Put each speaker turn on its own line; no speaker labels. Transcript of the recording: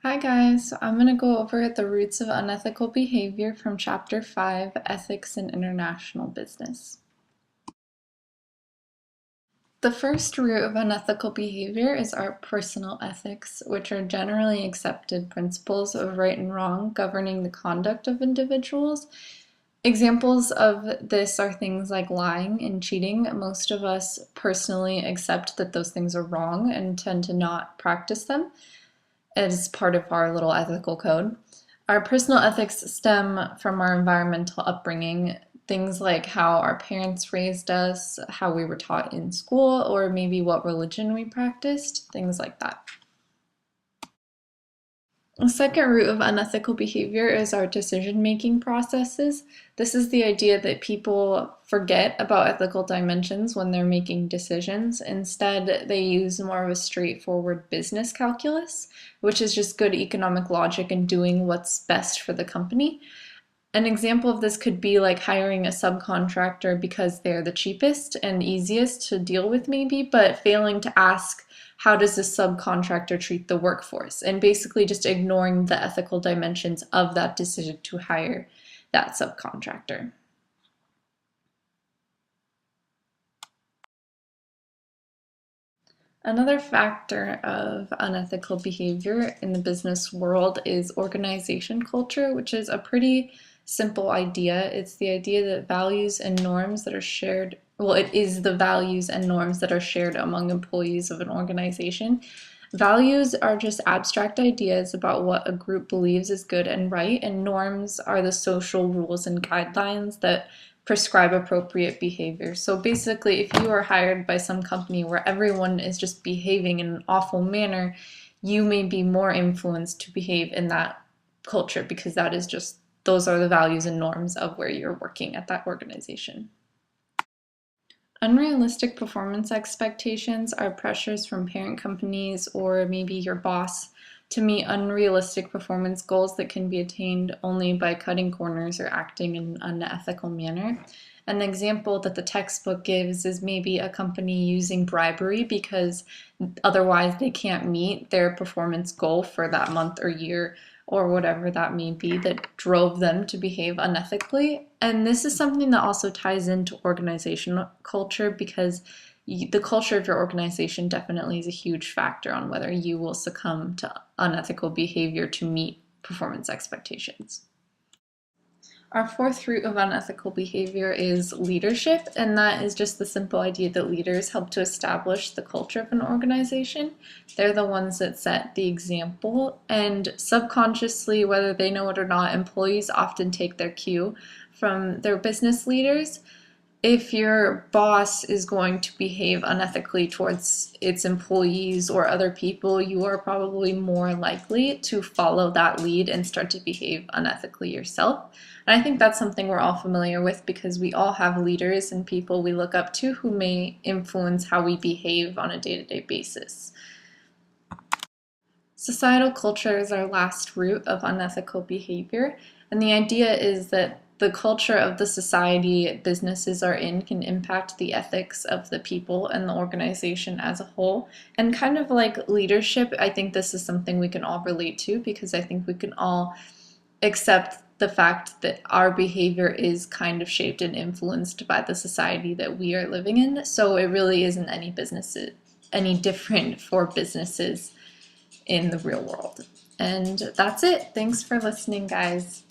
Hi guys, so I'm going to go over the roots of unethical behavior from Chapter 5, Ethics in International Business. The first root of unethical behavior is our personal ethics, which are generally accepted principles of right and wrong governing the conduct of individuals. Examples of this are things like lying and cheating. Most of us personally accept that those things are wrong and tend to not practice them as part of our little ethical code. Our personal ethics stem from our environmental upbringing, things like how our parents raised us, how we were taught in school, or maybe what religion we practiced, things like that. The second root of unethical behavior is our decision-making processes. This is the idea that people forget about ethical dimensions when they're making decisions. Instead, they use more of a straightforward business calculus, which is just good economic logic and doing what's best for the company. An example of this could be like hiring a subcontractor because they're the cheapest and easiest to deal with maybe, but failing to ask how does this subcontractor treat the workforce, and basically just ignoring the ethical dimensions of that decision to hire that subcontractor. Another factor of unethical behavior in the business world is organization culture, which is a pretty simple idea. It's the idea that values and norms that are shared, well, it is the values and norms that are shared among employees of an organization. Values are just abstract ideas about what a group believes is good and right, and norms are the social rules and guidelines that prescribe appropriate behavior. So basically, if you are hired by some company where everyone is just behaving in an awful manner, you may be more influenced to behave in that culture because that is just, those are the values and norms of where you're working at that organization. Unrealistic performance expectations are pressures from parent companies or maybe your boss to meet unrealistic performance goals that can be attained only by cutting corners or acting in an unethical manner. An example that the textbook gives is maybe a company using bribery because otherwise they can't meet their performance goal for that month or year or whatever that may be that drove them to behave unethically. And this is something that also ties into organizational culture because the culture of your organization definitely is a huge factor on whether you will succumb to unethical behavior to meet performance expectations. Our fourth root of unethical behavior is leadership, and that is just the simple idea that leaders help to establish the culture of an organization. They're the ones that set the example, and subconsciously, whether they know it or not, employees often take their cue from their business leaders. If your boss is going to behave unethically towards its employees or other people, you are probably more likely to follow that lead and start to behave unethically yourself. And I think that's something we're all familiar with because we all have leaders and people we look up to who may influence how we behave on a day-to-day basis. Societal culture is our last root of unethical behavior, and the idea is that the culture of the society businesses are in can impact the ethics of the people and the organization as a whole. And kind of like leadership, I think this is something we can all relate to because I think we can all accept the fact that our behavior is kind of shaped and influenced by the society that we are living in. So it really isn't any different for businesses in the real world. And that's it. Thanks for listening, guys.